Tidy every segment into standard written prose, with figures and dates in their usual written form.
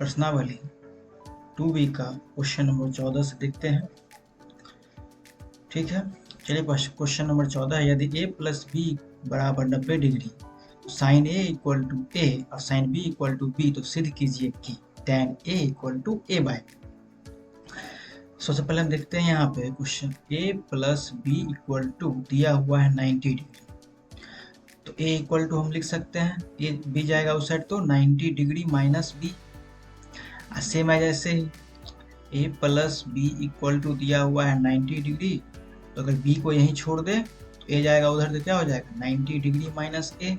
प्रश्नावली 2B का question number 14 से देखते हैं। ठीक है, चलिए क्वेश्चन नंबर 14 है, यदि a प्लस बी बराबर 90 डिग्री तो sine a equal to a और sine b equal to b, तो सिद्ध कीजिए कि tan a equal to a by. सबसे पहले हम देखते हैं यहाँ पे question a plus B equal to दिया हुआ है 90 डिग्री, तो a इक्वल टू हम लिख सकते हैं a b जाएगा उस साइड तो 90 डिग्री माइनस b। सेम है जैसे a plus B equal to दिया हुआ है 90 डिग्री, तो अगर b को यहीं छोड़ दे तो a जाएगा उधर, तो क्या हो जाएगा 90 डिग्री माइनस a,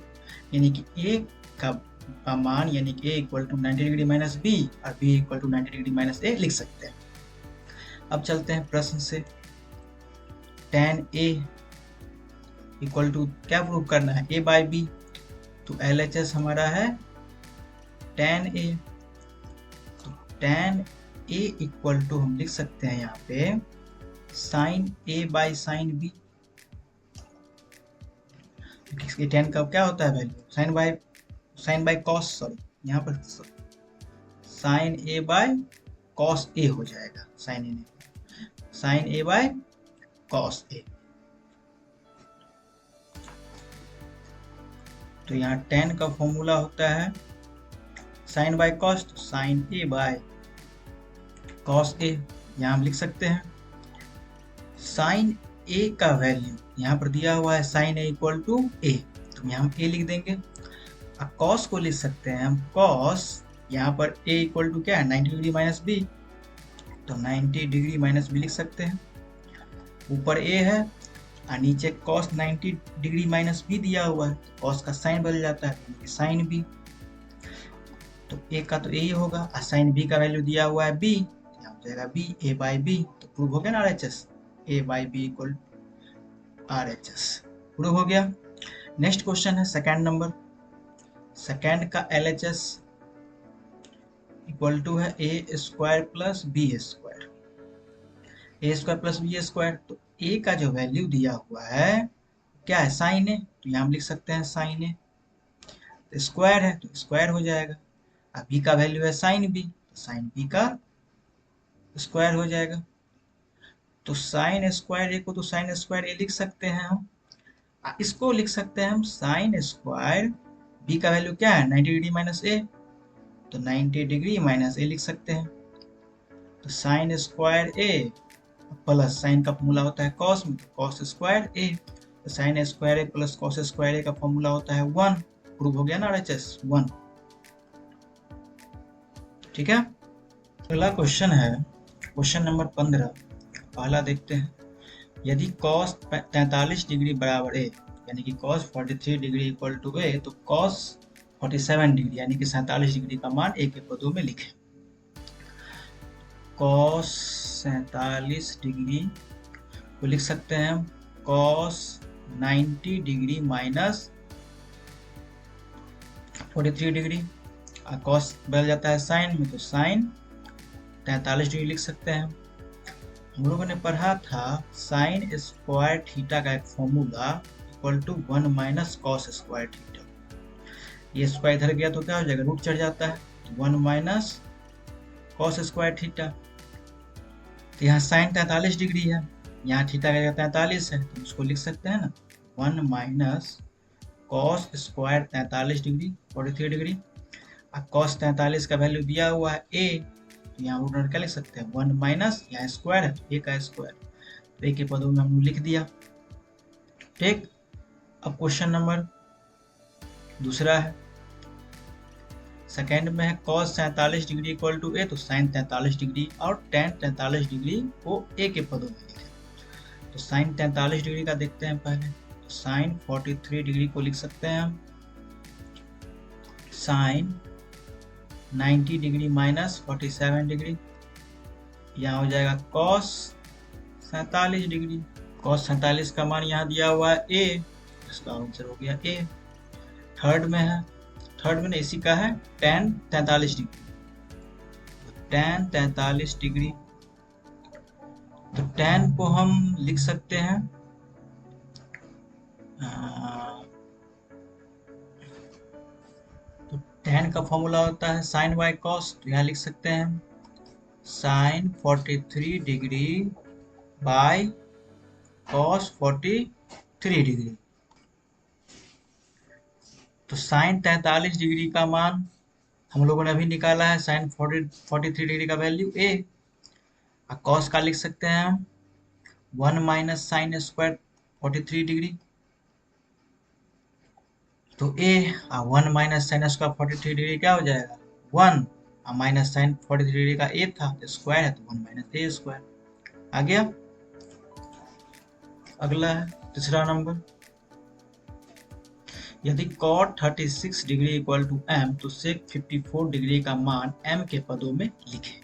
यानी कि a का मान यानी कि a equal to 90 degree minus b और b equal to 90 degree minus a लिख सकते हैं। अब चलते हैं प्रश्न से, tan a इक्वल टू क्या प्रूव करना है a बाई b, तो LHS हमारा है tan a, तो tan a इक्वल टू हम लिख सकते हैं यहाँ पे sine a by sine b। tan का क्या होता है value, sine by cos, sorry यहाँ पर sine a by cos a हो जाएगा, sine a by cos a। तो यहाँ tan का फॉर्मूला होता है साइन बाई कॉस, तो sine a by cos a। यहाँ हम लिख सकते हैं साइन a का वैल्यू यहाँ पर दिया हुआ है sine a equal to a, तो यहाँ हम a लिख देंगे। अब कॉस को लिख सकते हैं हम कॉस, यहाँ पर a इक्वल टू क्या है 90 डिग्री माइनस b, तो 90 डिग्री माइनस b लिख सकते हैं। ऊपर a है और नीचे कॉस 90 डिग्री माइनस b दिया हुआ है, कॉस का साइन बदल जाता है साइन b, तो a का तो a ही होगा और साइन b का वैल्यू दिया हुआ है b, यहाँ हो जाएगा b a बाई b, तो प्रूव हो गया ना RHS, a by b equal RHS prove हो गया। नेक्स्ट क्वेश्चन है सेकंड नंबर, सेकंड का LHS इक्वल टू है a square plus b square, a square plus b square, तो a का जो वैल्यू दिया हुआ है क्या है साइन a, तो यहाँ हम लिख सकते हैं साइन a, तो स्क्वायर है तो स्क्वायर हो जाएगा, अब b का वैल्यू है साइन b, तो साइन b का स्क्वायर हो जाएगा, तो साइन स्क्वायर a को तो साइन स्क्वायर a लिख सकते हैं हम, इसको लिख सकते हैं हम साइन स्क्वायर b का वैल्यू क्या है 90 डिग्री माइनस a, तो 90 डिग्री माइनस a लिख सकते हैं, तो sine square a plus sign का फॉर्मूला होता है कॉस में, कॉस स्क्वायर a, तो sine square a plus cos square a का फॉर्मूला होता है 1, प्रूव हो गया ना RHS 1। ठीक है, अगला क्वेश्चन है क्वेश्चन नंबर 15, पहला देखते हैं, यदि cos 43 डिग्री बराबर a यानी कि cos 43 degree equal to a, तो cos 47 डिग्री यानी कि 47 डिग्री का मान a के पदों में लिखें। cos 47 डिग्री को लिख सकते हैं हम cos 90 डिग्री माइनस 43 डिग्री, और cos बदल जाता है साइन में, तो साइन 43 डिग्री लिख सकते हैं। हम लोगों ने पढ़ा था साइन स्क्वायर थीटा का एक formula equal to 1 minus cos square theta, ये स्क्वायर इधर गया तो क्या हो जाएगा रूट चढ़ जाता है, तो 1 माइनस कॉस स्क्वायर थीटा, तो यहाँ साइन 43 डिग्री है, यहाँ थीटा का 43 है, तो उसको लिख सकते हैं ना 1 minus cos square 43 degree 43 degree, और कॉस 43 का वैल्यू दिया हुआ है a, तो यहाँ रूट क्या लिख सकते हैं 1 माइनस, यहाँ स्क्वायर है तो a का स्क्वायर, तो a के पदों में हमने लिख दिया। ठीक, अब क्वेश्चन नंबर दूसरा है, सेकंड में है cos 47 degree equal to a, तो साइन 43 डिग्री और tan 43 डिग्री को a के पदों में लिखें। तो साइन 43 डिग्री का देखते हैं पहले, तो साइन 43 डिग्री को लिख सकते हैं हम साइन 90 डिग्री माइनस 47 डिग्री, यहाँ हो जाएगा cos 47 डिग्री, cos 47 का मान यहाँ दिया हुआ है a, इसका आंसर हो गया a। थर्ड में ना इसी का है tan 43 डिग्री, tan 43 डिग्री, तो tan को हम लिख सकते हैं तो tan का फॉर्मूला होता है sin y cos, तो यहाँ लिख सकते हैं sin 43 degree by cos 43 degree. तो sin 43 डिग्री का मान हम लोगों ने अभी निकाला है, sin 43 डिग्री का वैल्यू a। और cos का लिख सकते हैं हम 1 माइनस साइन स्क्वायर 43 डिग्री, तो a और 1 माइनस साइन स्क्वायर 43 डिग्री क्या हो जाएगा 1, और माइनस साइन 43 डिग्री का a था तो स्क्वायर है तो 1 माइनस a स्क्वायर आ गया। अगला है तीसरा नंबर, यदि cot 36 degree equal to m तो sec 54 डिग्री का मान m के पदों में लिखें।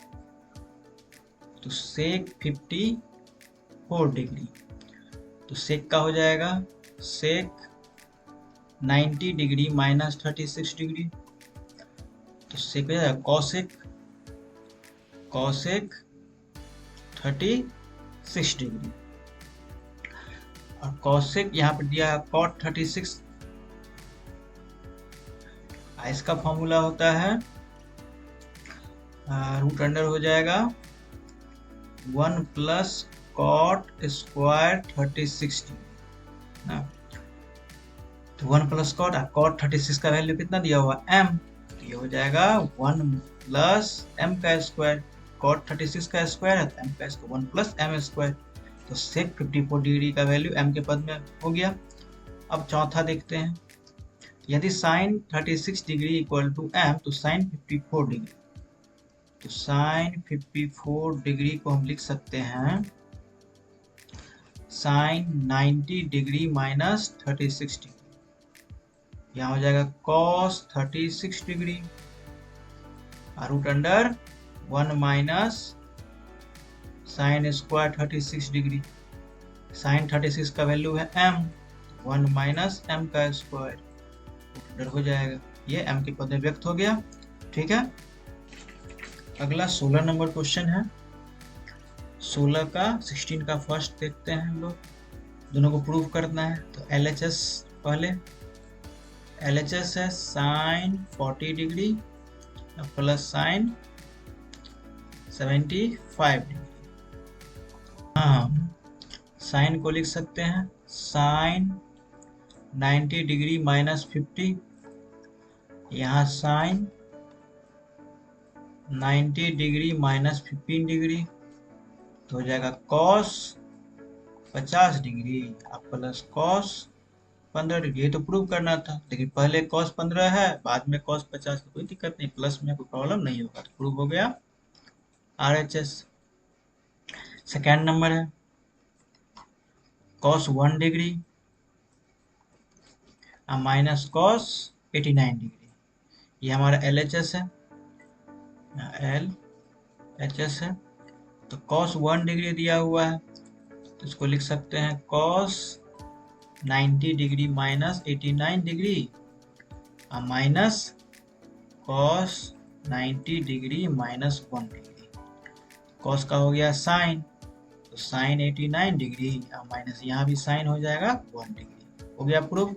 तो sec 54 डिग्री, तो sec का हो जाएगा sec 90 डिग्री माइनस 36 डिग्री, तो sec हो जाएगा cosec 36 डिग्री। और cosec यहाँ पर दिया है cot 36, इसका फॉर्मूला होता है रूट अंडर हो जाएगा 1 प्लस cot स्क्वायर 36 डिग्री ना, तो 1 प्लस cot 36 का वैल्यू कितना दिया हुआ m, तो ये हो जाएगा 1 प्लस m का स्क्वायर, cot 36 का स्क्वायर है तो m का स्क्वायर 1 प्लस m स्क्वायर, तो sec 54 डिग्री का वैल्यू m के पद में हो गया। अब चौथा देखते हैं, यदि sin 36 degree equal to m तो sin 54 डिग्री, तो sin 54 डिग्री को हम लिख सकते हैं sin 90 डिग्री माइनस 36 डिग्री, यहाँ हो जाएगा cos 36 degree root under 1 minus sine square 36 degree, sine 36 का वैल्यू है m, 1 माइनस m का स्क्वायर अंडर हो जाएगा, ये m के पद में व्यक्त हो गया। ठीक है, अगला 16 नंबर क्वेश्चन है। 16 का 16 का फर्स्ट देखते हैं हम लोग, दोनों को प्रूव करना है। तो LHS पहले, LHS है sine 40 degree plus sine 75 degree. हम साइन को लिख सकते हैं साइन 90 डिग्री माइनस 50, यहाँ साइन 90 डिग्री माइनस 15 डिग्री, तो हो जाएगा cos 50 degree plus cos 15 degree. ये तो प्रूव करना था, लेकिन पहले cos 15 है बाद में cos 50, तो कोई दिक्कत नहीं, प्लस में कोई प्रॉब्लम नहीं होगा, तो प्रूव हो गया RHS। सेकेंड नंबर है cos 1 degree minus cos 89 degree, ये हमारा LHS है, LHS है। तो cos 1 डिग्री दिया हुआ है तो इसको लिख सकते हैं cos 90 degree minus 89 degree minus cos 90 degree minus 1 degree. cos का हो गया साइन, तो साइन 89 डिग्री माइनस यहाँ भी साइन हो जाएगा 1 डिग्री, हो गया proof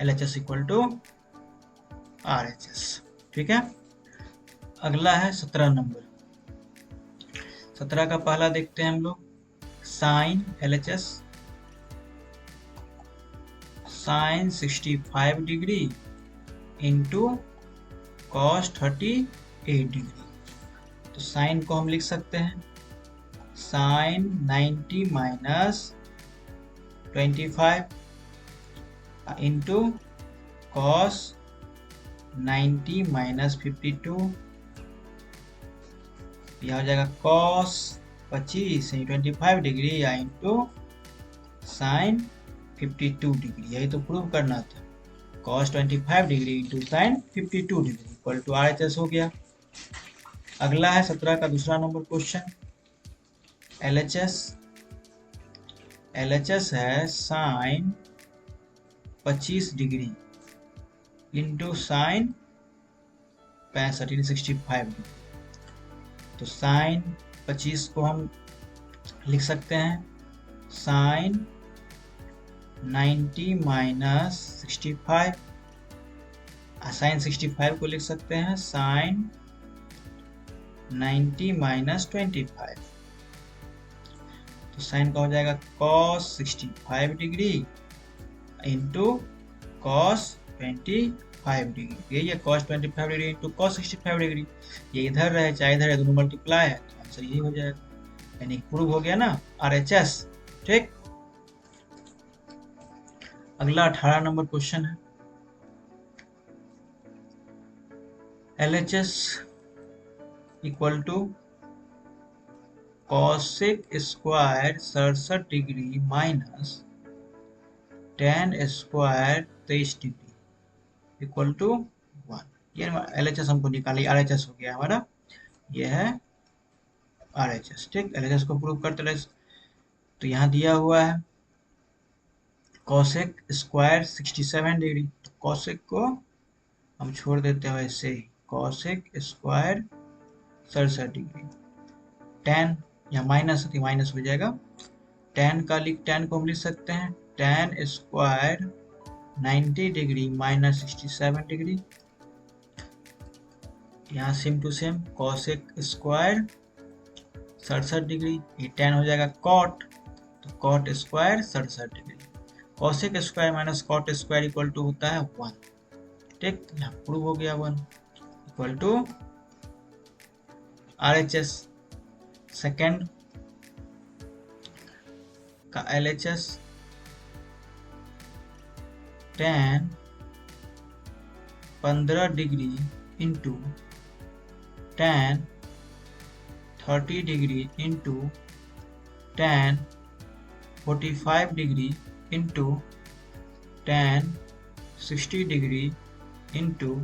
LHS equal to RHS। ठीक है, अगला है 17 नंबर। 17 का पहला देखते हैं हम लोग, sine LHS sine 65 degree into cos 38 degree. तो साइन को हम लिख सकते हैं sine 90 minus 25 into cos 90 minus 52, यह हो जाएगा cos 25 25 डिग्री या इंटू साइन 52 डिग्री, यही तो प्रूव करना था। cos 25 degree into sine 52 degree equal to RHS हो गया। अगला है 17 का दूसरा नंबर क्वेश्चन। LHS है sine 25 degree into sign 65 degree. तो साइन 25 को हम लिख सकते हैं साइन 90 माइनस 65 साइन 65 को लिख सकते हैं साइन 90 माइनस 25, तो साइन का हो जाएगा cos 65 degree into cos 25 degree. यही है cos 25 degree into cos 65 degree. ये इधर रहे चाहे इधर है, दोनों मल्टीप्लाई है, तो आंसर यही हो जाएगा, यानी प्रूव हो गया ना RHS। ठीक, अगला 18 नंबर क्वेश्चन है, LHS equal to cosec square 67 degree minus tan square 23 degree equal to 1। ये LHS हमको निकाली, RHS हो गया हमारा, ये है RHS। ठीक, LHS को प्रूव करते रहे। तो यहाँ दिया हुआ है कॉसेक स्क्वायर 67 डिग्री, तो कॉसेक को हम छोड़ देते हैं वैसे ही, कॉसेक स्क्वायर 67 डिग्री, tan या माइनस है तो माइनस हो जाएगा, tan को हम लिख सकते हैं tan square 90 degree minus 67 degree, यहाँ same to same cosec square 67 degree, ये tan हो जाएगा cot, तो cot square 67 degree, cosec square minus cot square equal to होता है 1। ठीक, यहाँ प्रूव हो गया 1 इक्वल टू RHS। सेकेंड का LHS tan 15 degree into tan 30 degree into tan 45 degree into tan 60 degree into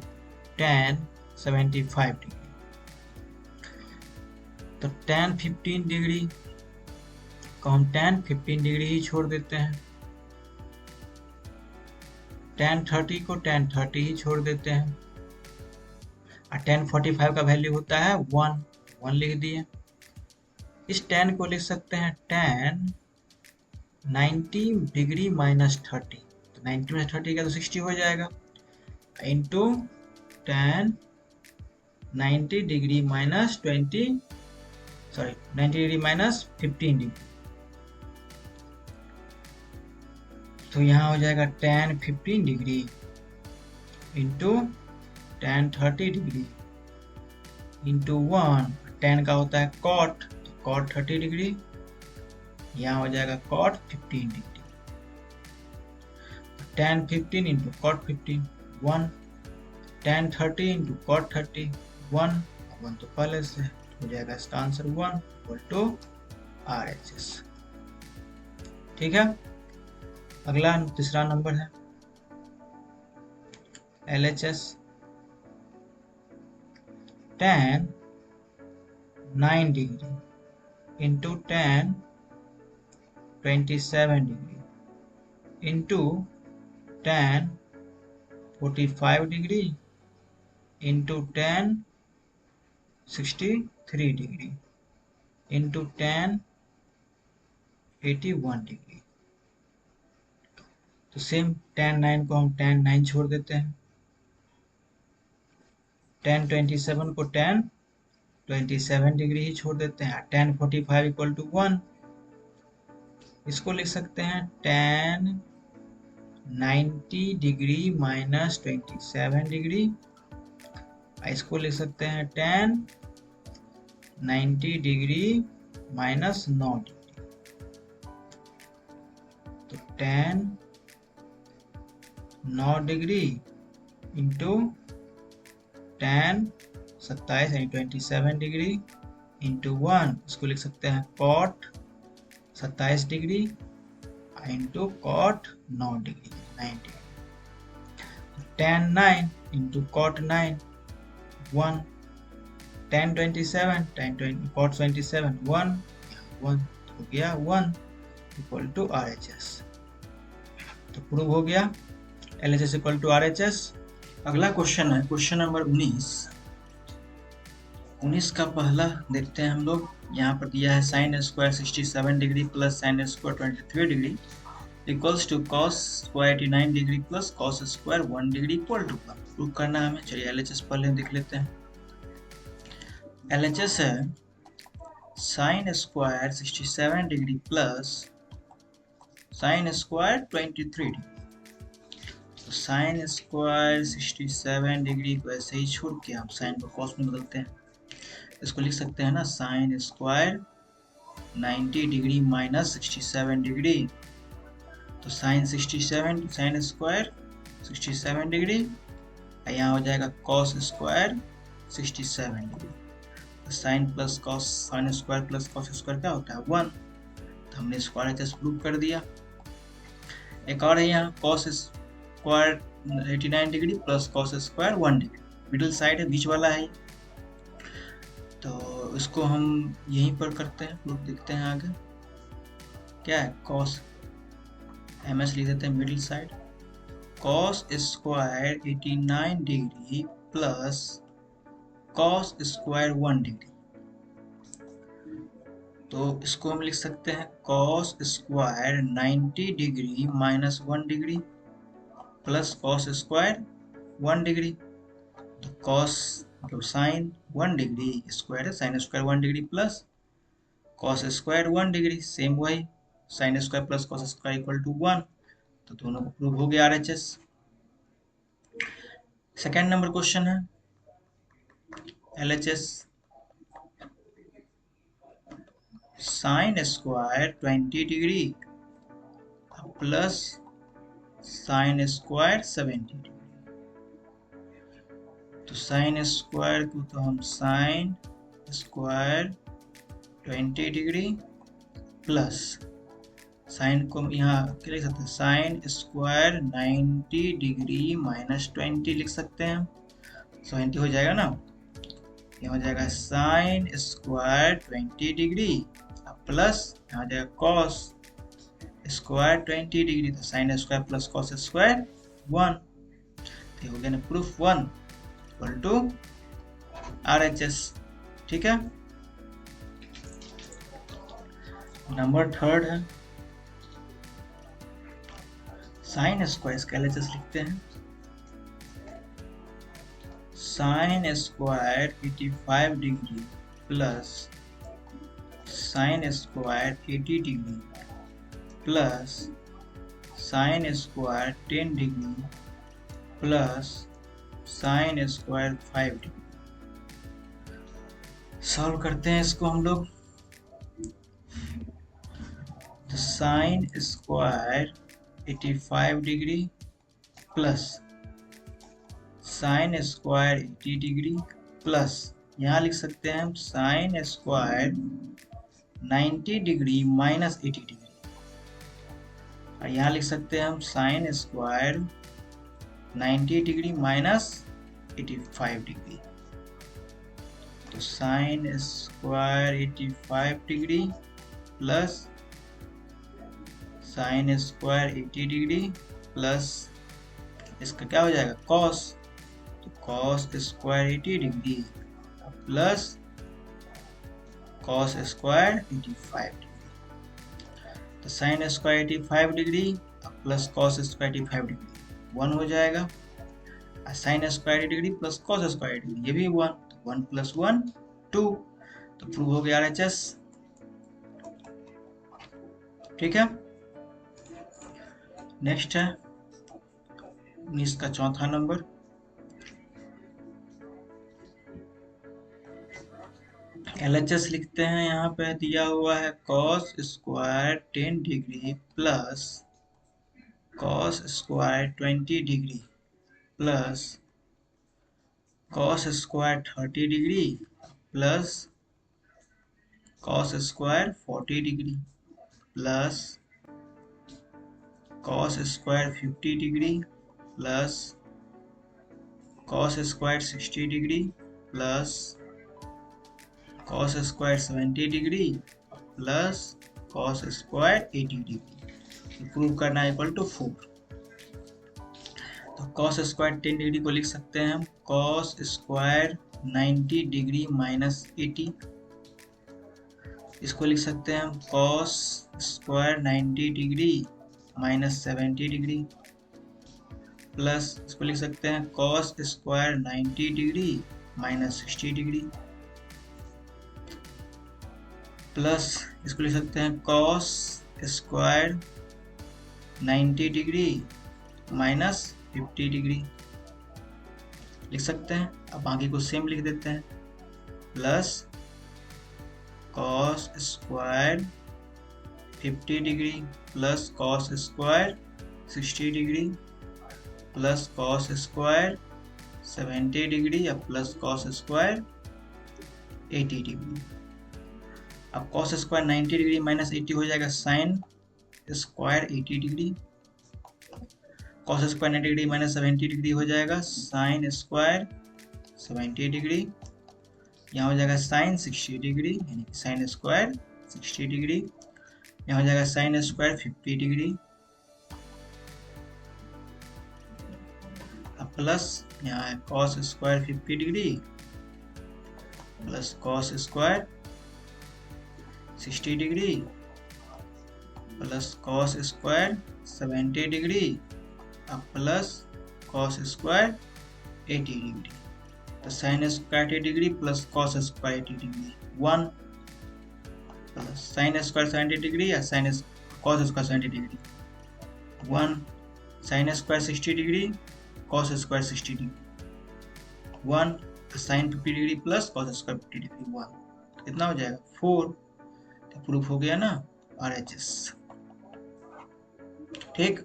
tan 75 degree. तो tan 15 degree को हम tan 15 डिग्री ही छोड़ देते हैं, tan 30 को tan 30 ही छोड़ देते हैं, और tan 45 का वैल्यू होता है 1 लिख दिए। इस tan को लिख सकते हैं tan 90 डिग्री माइनस 30, तो 90 माइनस 30 का तो 60 हो जाएगा, into tan 90 degree minus 90 degree minus 15 degree, तो यहाँ हो जाएगा tan 15 degree into tan 30 degree into 1, tan का होता है cot, तो cot 30 डिग्री, यहाँ हो जाएगा cot 15 degree, tan 15 into cot 15 1, tan 30 into cot 30 1 तो पहले से हो जाएगा इसका आंसर 1 इक्वल टू RHS। ठीक है, अगला तीसरा नंबर है LHS tan 9 degree into tan 27 degree into tan 45 degree into tan 63 degree into tan 81 degree. तो सेम tan 9 को हम tan 9 छोड़ देते हैं, tan 27 को tan 27 डिग्री ही छोड़ देते हैं, tan 45 इक्वल टू 1, इसको लिख सकते हैं tan 90 डिग्री माइनस 27 डिग्री, इसको लिख सकते हैं tan 90 डिग्री माइनस 9 डिग्री, तो tan 9 डिग्री इंटू tan 27 यानी 27 डिग्री इंटू 1, इसको लिख सकते हैं cot 27 degree into cot 9 degree 90, tan 9 into cot 9 1, tan 27 tan 20 cot 27 1 हो गया 1 इक्वल टू RHS। तो प्रूव हो गया LHS इक्वल टू RHS। अगला क्वेश्चन है क्वेश्चन नंबर 19 का पहला देखते हैं हम लोग। यहाँ पर दिया है sine square 67 degree plus sine square 23 degree equals to cos square 89 degree plus cos square 1 degree equal to 1 prove करना है हमें। चलिए एलएचएस पहले देख लेते हैं। एलएचएस है sine square 67 degree plus sine square 23 degree. तो साइन स्क्वायर 67 डिग्री को ऐसे ही छोड़ के हम साइन को कॉस में बदलते हैं। इसको लिख सकते हैं ना sine square 90 degree minus 67 degree. तो साइन 67 साइन स्क्वायर 67 डिग्री, यहाँ हो जाएगा कॉस स्क्वायर 67 डिग्री। तो sine plus cos sine square plus cos square क्या होता है 1। तो हमने स्क्वायर एचएस प्रूव कर दिया। एक और है यहाँ cos square 89 degree plus cos square 1 degree, middle side है, बीच वाला है। तो इसको हम यहीं पर करते हैं, प्रूफ देखते हैं आगे क्या है। कॉस एमएस लिख देते हैं middle side, cos square 89 degree plus cos square 1 degree. तो इसको हम लिख सकते हैं cos square 90 degree minus 1 degree plus cos square 1 degree. तो कॉस मतलब साइन 1 डिग्री स्क्वायर है, sine square 1 degree plus cos square 1 degree, same वही sine square plus cos square equal to 1। तो दोनों को प्रूव हो गया आरएचएस। सेकेंड नंबर क्वेश्चन है LHS sine square 20 degree plus sine square 70 degree. तो sine square को तो हम sine square 20 degree plus sign को यहाँ क्या लिख सकते हैं साइन स्क्वायर 90 डिग्री माइनस 20 लिख सकते हैं। 70 हो जाएगा ना, यहाँ हो जाएगा साइन स्क्वायर 20 डिग्री प्लस यहाँ हो जाएगा कॉस स्क्वायर 20 डिग्री। तो sine square plus cos square 1। तो हो गया ना प्रूफ 1 इक्वल टू आरएचएस। ठीक है। नंबर थर्ड है साइन स्क्वायर, इसका एलएचएस लिखते हैं sine square 85 degree plus sine square 80 degree plus sine square 10 degree plus sine square 5 degree. Solve करते हैं इसको हम लोग। तो sine square 85 degree plus sine square 80 degree plus यहाँ लिख सकते हैं हम sine square 90 degree minus 80 degree, और यहाँ लिख सकते हैं हम sine square 90 degree minus 85 degree. तो sine square 85 degree plus sine square 80 degree plus इसका क्या हो जाएगा कॉस, तो cos square 80 degree plus cos square 85 degree. तो sine square 85 degree plus cos square 85 degree 1 हो जाएगा, sine square degree plus cos square degree ये भी 1, तो 1 प्लस 1 2। तो प्रूव हो गया आरएचएस। ठीक है। नेक्स्ट है 19 का चौथा नंबर। एलएचएस लिखते हैं, यहाँ पे दिया हुआ है cos square 10 degree plus cos square 20 degree plus cos square 30 degree plus cos square 40 degree plus cos square 50 degree plus cos square 60 degree plus cos square 70 degree plus cos square 80 degree. Prove करना है equal to 4। तो cos square 10 degree को लिख सकते हैं हम cos square 90 degree minus 80। इसको लिख सकते हैं हम cos square 90 degree minus 70 degree plus इसको लिख सकते हैं cos square 90 degree minus 60 degree plus इसको लिख सकते हैं cos square 90 degree minus 50 degree लिख सकते हैं। अब बाकी को सेम लिख देते हैं plus cos square 50 degree plus cos square 60 degree plus cos square 70 degree या प्लस कॉस स्क्वायर 80 डिग्री। अब कॉस स्क्वायर 90 डिग्री माइनस 80 हो जाएगा sine square 80 degree. Cos square 90 degree minus 70 degree हो जाएगा साइन स्क्वायर 70 डिग्री। यहाँ हो जाएगा sign 60 degree यानी कि साइन स्क्वायर 60 डिग्री। यहाँ हो जाएगा साइन स्क्वायर 50 डिग्री अब प्लस यहाँ है cos square 50 degree plus cos square 60 degree plus cos square 70 degree अब प्लस कॉस स्क्वायर 80 डिग्री। तो sine square 80 degree plus cos square 80 degree 1 plus sine square 70 degree या sine cos square 70 degree 1 sine square 60 degree cos square 60 degree 1 sine 50 degree plus cos square 50 degree 1 कितना हो जाएगा 4। तो proof हो गया ना RHS। ठीक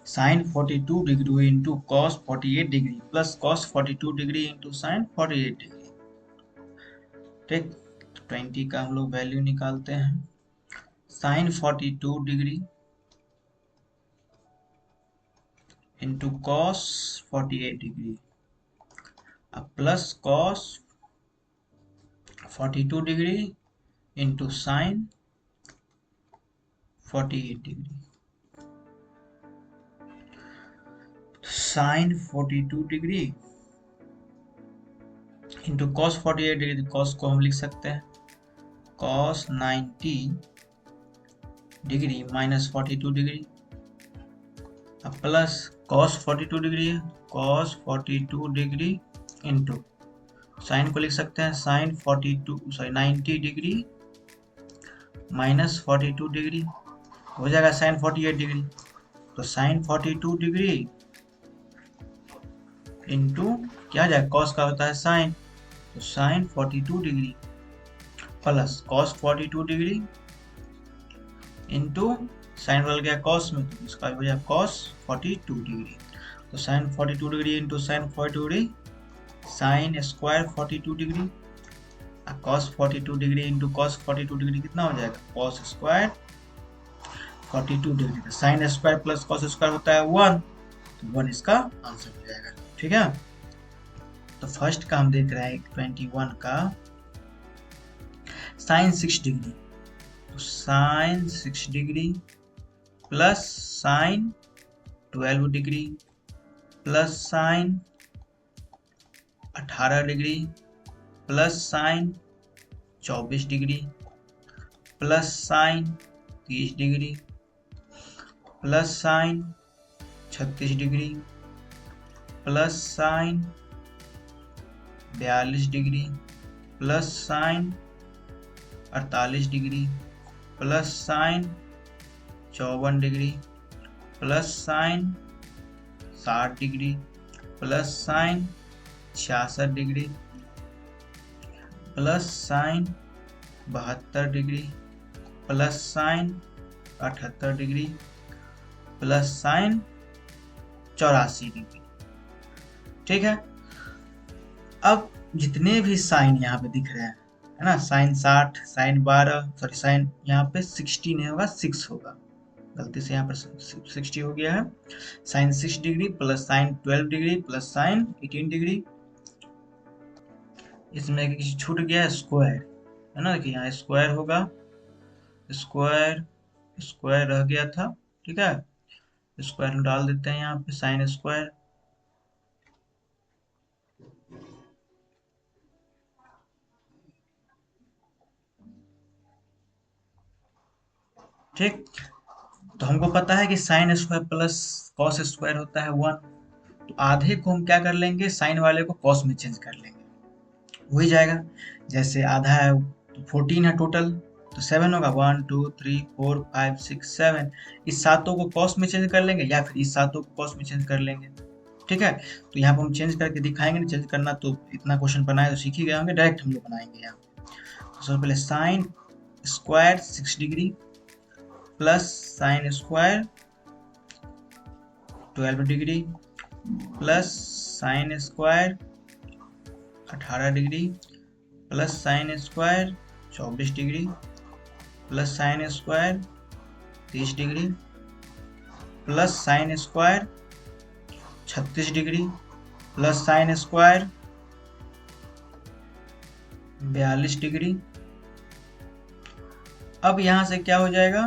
sine 42 degree into cos 48 degree plus cos 42 degree into sine 48 degree. ठीक 20 का हम लोग वैल्यू निकालते हैं sine 42 degree into cos 48 degree अब plus cos 42 degree into sine 48 degree sine 42 degree into cos 48 degree. Cos को हम लिख सकते हैं कॉस 90 डिग्री माइनस 42 डिग्री अब प्लस कॉस 42 डिग्री है कॉस 42 डिग्री इंटू साइन को लिख सकते हैं साइन 90 डिग्री माइनस 42 डिग्री हो जाएगा साइन 48 डिग्री। तो साइन 42 डिग्री इंटू क्या जाएगा कॉस का होता है साइन तो sine 42 degree plus cos 42 degree into sine बदल गया कॉस में तो इसका हो जाएगा कॉस 42 डिग्री। तो sine 42 degree into sine 42 degree sine square 42 degree cos 42 degree into cos 42 degree कितना हो जाएगा cos square 42 degree. Sine square plus cos square होता है 1 तो 1 इसका आंसर हो जाएगा। ठीक है तो फर्स्ट का हम देख रहे हैं 21 का साइन 6 डिग्री तो sine 6 degree plus sine 12 degree plus sine 18 degree plus sine 24 degree plus sine 30 degree plus sine 36 degree plus sine 42 degree plus sine 48 degree plus sine 54 degree plus sine 60 degree plus sine 66 degree plus sine 72 degree plus sine 78 degree plus sine 84 degree. ठीक है अब जितने भी sign यहाँ पे दिख रहे हैं है ना साइन 60 साइन 12 सॉरी साइन यहाँ पे 60 नहीं होगा 6 होगा गलती से यहाँ पर 60 हो गया है sine 6 degree plus sine 12 degree plus sine 18 degree इसमें किसी छूट गया स्क्वायर है ना कि यहाँ स्क्वायर होगा स्क्वायर स्क्वायर रह गया था। ठीक है स्क्वायर डाल देते हैं यहाँ पे साइन स्क्वायर ठीक तो हमको पता है कि sign square plus cos square होता है 1। तो आधे को हम क्या कर लेंगे, साइन वाले को कॉस में चेंज कर लेंगे, हो ही जाएगा। जैसे आधा है तो 14 है टोटल, तो 7 होगा, 1 2 3 4 5 6 7। इस सातों को कॉस में चेंज कर लेंगे या फिर इस सातों को कॉस में चेंज कर लेंगे। ठीक है, तो यहाँ पर हम चेंज करके दिखाएंगे। नहीं चेंज करना तो इतना क्वेश्चन बनाए तो सीख ही गए होंगे, डायरेक्ट हम लोग बनाएंगे यहाँ। तो सबसे पहले sign square 6 degree plus sine square 12 degree plus sine square 18 degree plus sine square 24 degree plus sine square 30 degree plus sine square 36 degree plus sine square 42 degree. अब यहां से क्या हो जाएगा,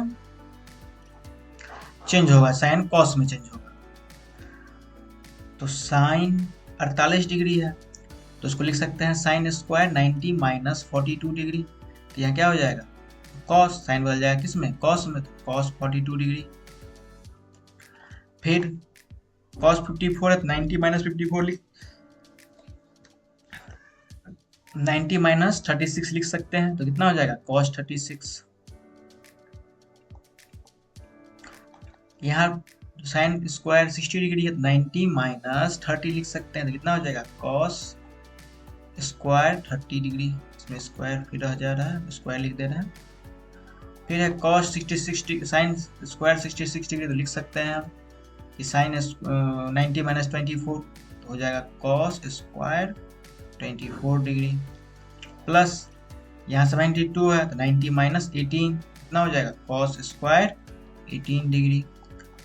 चेंज होगा, साइन कॉस में चेंज होगा। तो साइन 48 डिग्री है तो उसको लिख सकते हैं साइन स्क्वायर 90 माइनस 42 डिग्री। तो यहाँ क्या हो जाएगा, कॉस, साइन बदल जाएगा किस में, कॉस में, तो कॉस 42 डिग्री। फिर कॉस 54 है तो 90 माइनस 54 लिख, 90 माइनस 36 लिख सकते हैं, तो कितना हो जाएगा, कॉस 36। यहाँ साइन स्क्वायर 60 डिग्री है तो 90 माइनस 30 लिख सकते हैं, तो कितना हो जाएगा, कॉस स्क्वायर 30 डिग्री। इसमें स्क्वायर फिर आ जा रहा है, स्क्वायर लिख दे रहे हैं। फिर है कॉस 66, साइन स्क्वायर 66 डिग्री, तो लिख सकते हैं हम कि साइन 90 माइनस 24 तो हो जाएगा कॉस स्क्वायर 24 डिग्री। प्लस यहाँ 72 है तो 90 माइनस 18 कितना हो जाएगा, cos square 18 degree.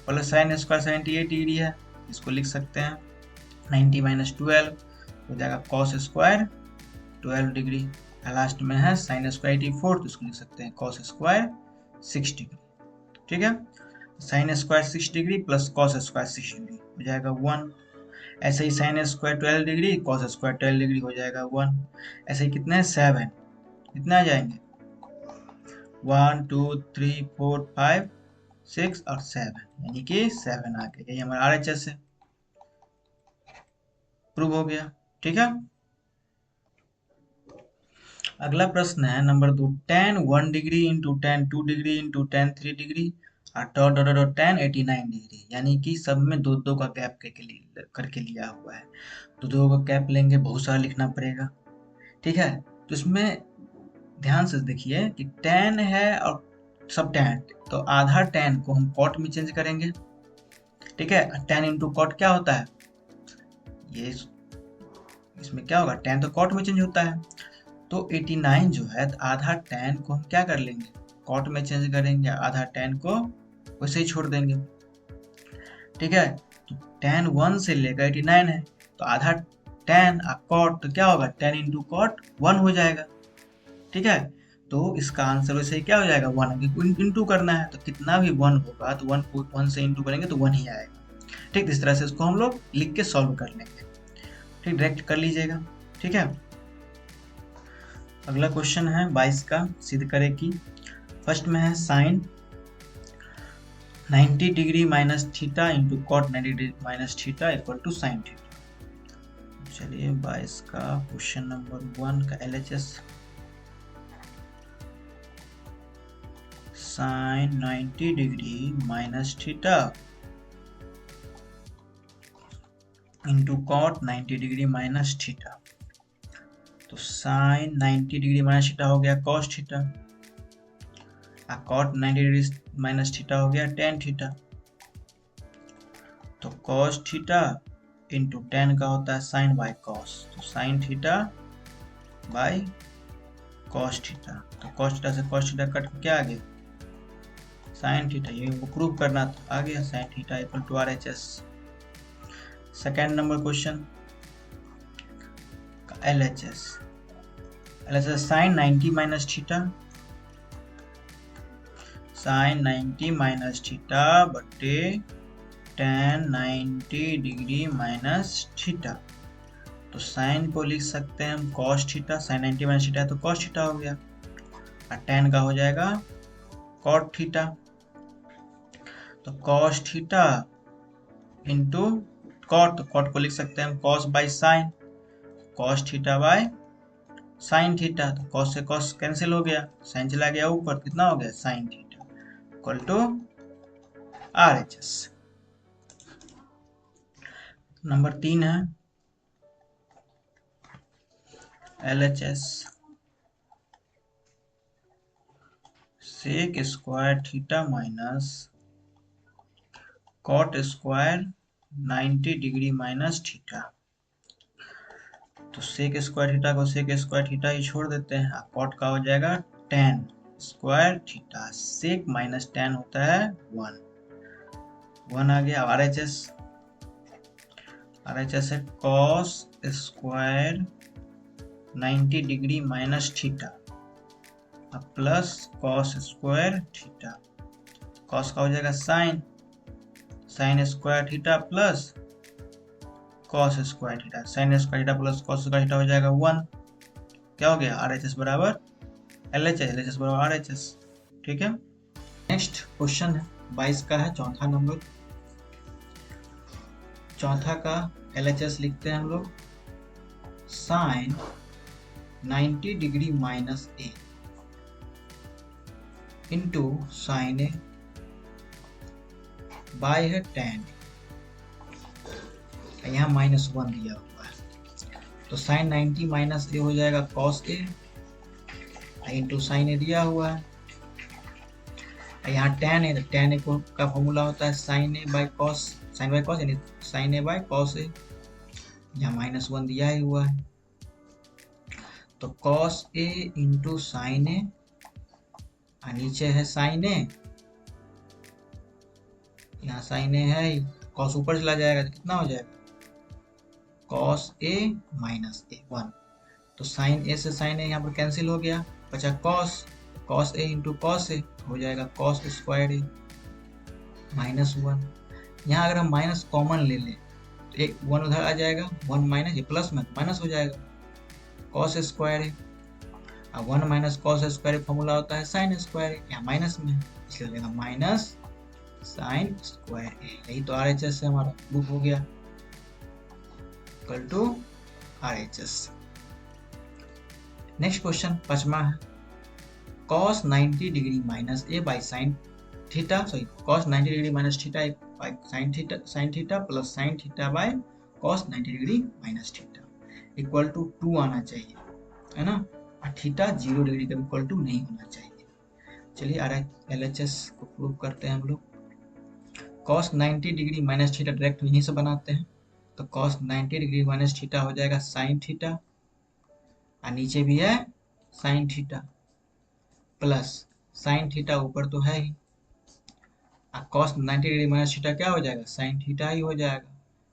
Plus sine square 78 degree है, इसको लिख सकते हैं 90 माइनस 12 हो जाएगा कॉस स्क्वायर 12 डिग्री। लास्ट में है साइन स्क्वायर 84 तो इसको लिख सकते हैं कॉस स्क्वायर 6 डिग्री। ठीक है, sine square 6 degree plus cos square 6 degree हो जाएगा 1। ऐसे ही sine square 12 degree cos square 12 degree हो जाएगा 1। ऐसे ही कितने हैं, 7, कितने आ जाएंगे, 1 2 3 4 5 6 और 7, यानी कि 7 आ गया। यही हमारा RHS है, प्रूव हो गया। ठीक है, अगला प्रश्न है number 2, tan 1 degree into tan 2 degree into tan 3 degree और dot dot dot tan 89 degree, यानी कि सब में दो दो का गैप करके लिया हुआ है। तो दो का गैप लेंगे, बहुत सारा लिखना पड़ेगा। ठीक है, तो इसमें ध्यान से देखिए कि tan है और सब tan, तो आधा tan को हम cot में चेंज करेंगे। ठीक है, tan इंटू कॉट क्या होता है, ये इसमें क्या होगा, tan तो cot में चेंज होता है। तो 89 जो है तो आधा tan को हम क्या कर लेंगे, cot में चेंज करेंगे, आधा tan को वैसे ही छोड़ देंगे। ठीक है, तो tan 1 से लेकर 89 है तो आधा tan cot तो क्या होगा, tan इंटू cot 1 हो जाएगा। ठीक है, तो इसका आंसर वैसे ही क्या हो जाएगा, 1 इंटू करना है तो कितना भी 1 होगा तो 1 को 1 से इंटू करेंगे तो 1 ही आएगा। ठीक, इस तरह से इसको हम लोग लिख के सॉल्व कर लेंगे। ठीक, डायरेक्ट कर लीजिएगा। ठीक है, अगला क्वेश्चन है 22 का, सिद्ध करें कि फर्स्ट में है sine 90 degree minus theta into cot 90 degree minus theta equal to sine theta. चलिए 22 का क्वेश्चन नंबर 1 का LHS, sine 90 degree minus theta into cot 90 degree minus theta. तो साइन 90 डिग्री माइनस थीटा हो गया cos theta, cot 90 degree minus theta हो गया tan theta. तो cos theta into tan का होता है साइन बाय कॉस, तो sign theta by cos theta. तो कॉस थीटा से कॉस थीटा कट क्या आ गया, साइन थीटा, ये वो प्रूव करना था, आ गया sine theta equal to RHS। Second number question का LHS sine 90 minus theta, sine 90 minus theta बटे tan 90 डिग्री माइनस थीटा। तो साइन को लिख सकते हैं हम cos theta, sine 90 minus theta है तो cos थीटा हो गया, और tan का हो जाएगा cot थीटा। तो कॉस थीटा इंटू कॉट, तो कॉट को लिख सकते हैं हम cos by sine, cos theta by sine theta. तो कॉस से कॉस कैंसिल हो गया, साइन चला गया ऊपर, कितना हो गया sine theta equal to RHS। Number 3 है LHS sec square theta minus cot square 90 degree minus theta. तो सेक स्क्वायर थीटा को सेक स्क्वायर थीटा ही छोड़ देते हैं, कॉट का हो जाएगा tan square theta, sec minus tan होता है 1 आ गया। RHS है cos square 90 degree minus theta plus cos square theta, cos का हो जाएगा sine square theta plus cos square theta, sine square theta plus cos square theta हो जाएगा 1। क्या हो गया RHS बराबर LHS बराबर RHS। ठीक है, नेक्स्ट क्वेश्चन है 22 का है, चौथा नंबर। चौथा का LHS लिखते हैं हम लोग sign 90 degree minus A into sine A bye है tan, यहाँ -1 दिया हुआ है, तो साइन 90 माइनस ए हो जाएगा कॉस ए इंटू साइन ए दिया हुआ है, यहाँ tan है, tan ए का फॉर्मूला होता है sine A by cos, sine by cos यानी sine A by cos A, यहाँ -1 दिया ही हुआ है, तो cos A into sine A, नीचे है साइन ए, यहाँ साइन ए है, कॉस ऊपर चला जाएगा तो कितना हो जाएगा कॉस ए माइनस ए 1, तो साइन ए से साइन ए यहाँ पर कैंसिल हो गया, बचा cos A into cos A हो जाएगा कॉस स्क्वायर ए -1। यहाँ अगर हम माइनस कॉमन ले लें तो एक 1 उधर आ जाएगा, 1 माइनस, ये प्लस में माइनस हो जाएगा कॉस स्क्वायर ए, अब 1 माइनस कॉस स्क्वायर फॉर्मूला होता है साइन स्क्वायर ए, यहाँ माइनस में इसलिए हो जाएगा माइनस साइन स्क्वायर ए, यही तो RHS से हमारा प्रूफ हो गया equal to RHS। Next question 5वां है cos 90 degree minus A by sine theta, sorry cos 90 degree minus theta by sine theta plus sine theta by cos 90 degree minus theta equal to 2 आना चाहिए, है ना, और theta 0 degree का equal to नहीं होना चाहिए। चलिए LHS को प्रूव करते हैं हम लोग। cos 90 degree minus theta direct यहीं से बनाते हैं, तो cos 90 डिग्री माइनस थीटा हो जाएगा साइन थीटा, और नीचे भी है sine theta plus sine theta ऊपर तो है ही, और cos 90 डिग्री माइनस थीटा क्या हो जाएगा साइन थीटा ही हो जाएगा,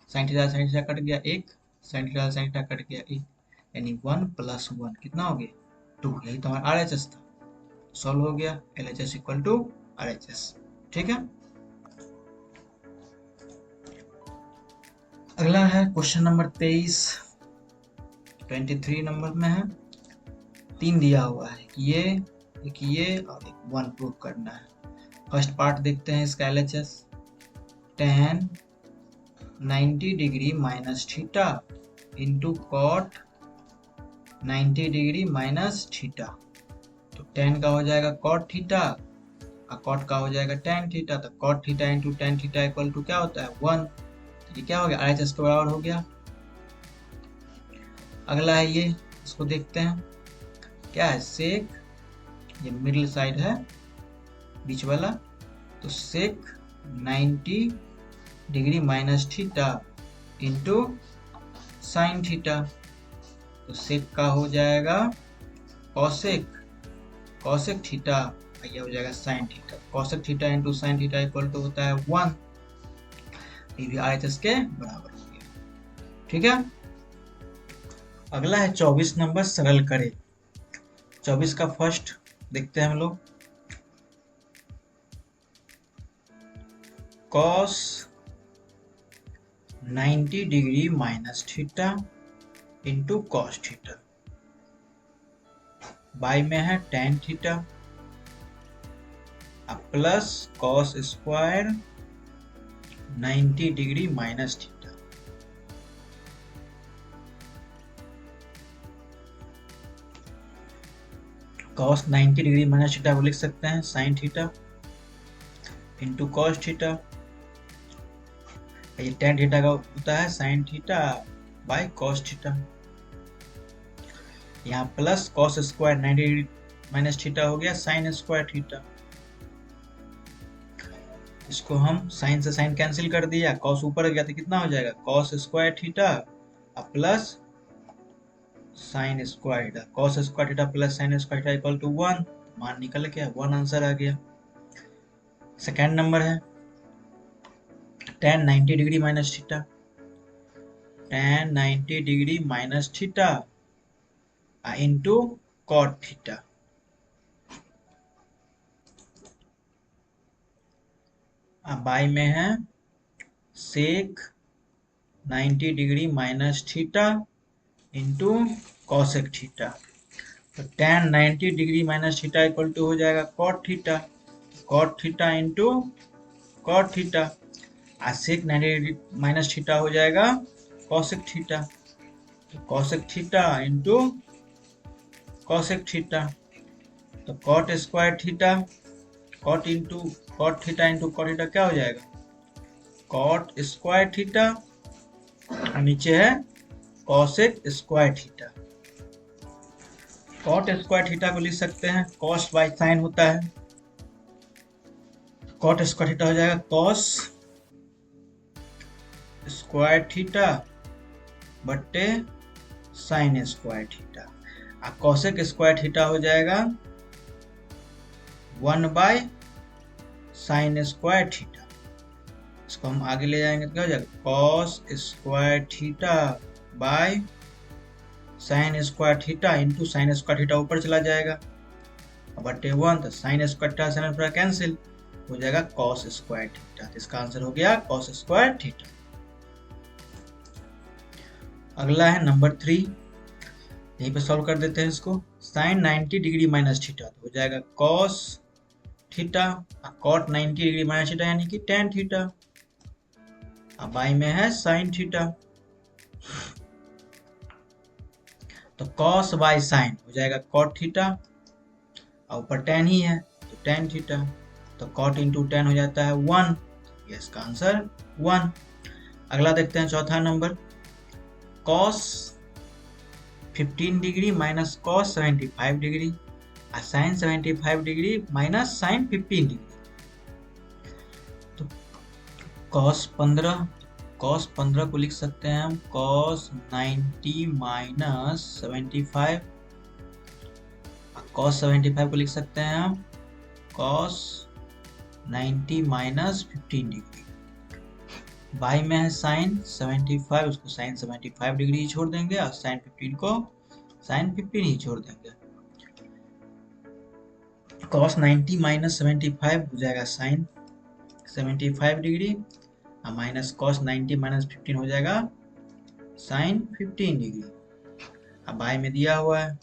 साइन थीटा कट गया 1, साइन थीटा कट गया 1, यानी 1 प्लस 1 कितना हो गया 2, यही तो हमारा RHS था, सॉल्व हो गया LHS इक्वल टू RHS। ठीक है, अगला है क्वेश्चन नंबर 23 नंबर में है, 3 दिया हुआ है, एक ये और एक 1 प्रूव करना है। फर्स्ट पार्ट देखते हैं इसका LHS, tan 90 degree minus theta into cot 90 degree minus theta, तो tan का हो जाएगा कॉट थीटा और कॉट का हो जाएगा tan थीटा, तो cot theta into tan theta equal to क्या होता है 1, ये क्या हो गया RHS के बराबर हो गया। अगला है ये, इसको देखते हैं क्या है, सेक, ये मिडिल साइड है बीच वाला, तो सेक 90 degree minus theta into sine theta, तो सेक का हो जाएगा कॉसेक थीटा, ये हो जाएगा sine theta, cosec theta into sine theta equal to होता है 1, ये भी RHS के बराबर हो गया। ठीक है, अगला है 24 नंबर, सरल करें। 24 का फर्स्ट देखते हैं हम लोग, cos 90 degree minus theta into cos theta, by में है tan theta plus cos square 90 degree minus theta. Cos 90 degree minus theta को लिख सकते हैं sine theta into cos theta. ये टेन थीटा का होता है sine theta by cos theta. यहाँ plus cos square 90 degree minus theta हो गया साइन स्क्वायर थीटा। इसको हम साइन से साइन कैंसिल कर दिया, कॉस ऊपर गया तो कितना हो जाएगा cos square theta plus sine square theta. Cos square theta plus sine square theta equal to 1। मान निकल गया 1, आंसर आ गया। सेकेंड नंबर है tan 90 degree minus theta. tan 90 degree minus theta into cot theta. अब बाई में है sec 90 degree minus theta into cosec theta. तो tan 90 degree minus theta equal to हो जाएगा cot theta. Cot theta into cot theta. Sec 90 degree minus theta हो जाएगा cosec theta. तो cosec theta into cosec theta. तो cot square theta cot into cot theta into cot theta क्या हो जाएगा cot square theta और नीचे है cosec square theta. Cot square theta को लिख सकते हैं कॉस बाय साइन होता है। कॉट स्क्वायर थीटा हो जाएगा कॉस स्क्वायर थीटा बट्टे साइन स्क्वायर थीटा। और कॉसेक स्क्वायर थीटा हो जाएगा 1 बाय साइन स्क्वायर थीटा। इसको हम आगे ले जाएंगे तो क्या हो जाएगा cos square theta by sign square theta into sign square theta ऊपर चला जाएगा बटे 1। तो sine square theta sine square cancel हो जाएगा कॉस स्क्वायर थीटा। तो इसका आंसर हो गया कॉस स्क्वायर थीटा। अगला है नंबर 3, यहीं पे सॉल्व कर देते हैं इसको। साइन 90 डिग्री माइनस थीटा तो हो जाएगा cos theta. Cot 90 degree minus theta यानी कि टेन थीटा। अब बाई में है साइन थीटा। तो कॉस बाय साइन हो जाएगा कॉट थीटा और ऊपर टेन ही है तो टेन थीटा। तो कॉट इंटू टेन हो जाता है 1। ये इसका आंसर 1। अगला देखते हैं चौथा नंबर। Cos 15 degree minus cos 75 degree और sine 75 degree minus sine 15 degree. तो कॉस 15 को लिख सकते हैं हम कॉस 90 माइनस 75। कॉस 75 को लिख सकते हैं हम कॉस 90 माइनस 15 डिग्री। बाई में है साइन 75, उसको साइन 75 डिग्री ही छोड़ देंगे और साइन 15 को साइन 15 ही छोड़ देंगे। कॉस 90 माइनस 75 हो जाएगा साइन 75 डिग्री और माइनस कॉस 90 माइनस 15 हो जाएगा साइन 15 डिग्री। अब बाई में दिया हुआ है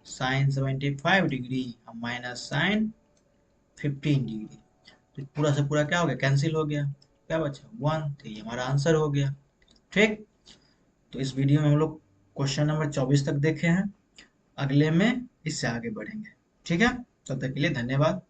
साइन 75 डिग्री और माइनस साइन 15 डिग्री। तो पूरा से पूरा क्या हो गया कैंसिल हो गया, क्या बचा 1। तो ये हमारा आंसर हो गया। ठीक, तो इस वीडियो में हम लोग क्वेश्चन नंबर 24 तक देखे हैं। अगले में इससे आगे बढ़ेंगे। ठीक है, तब तक के लिए धन्यवाद।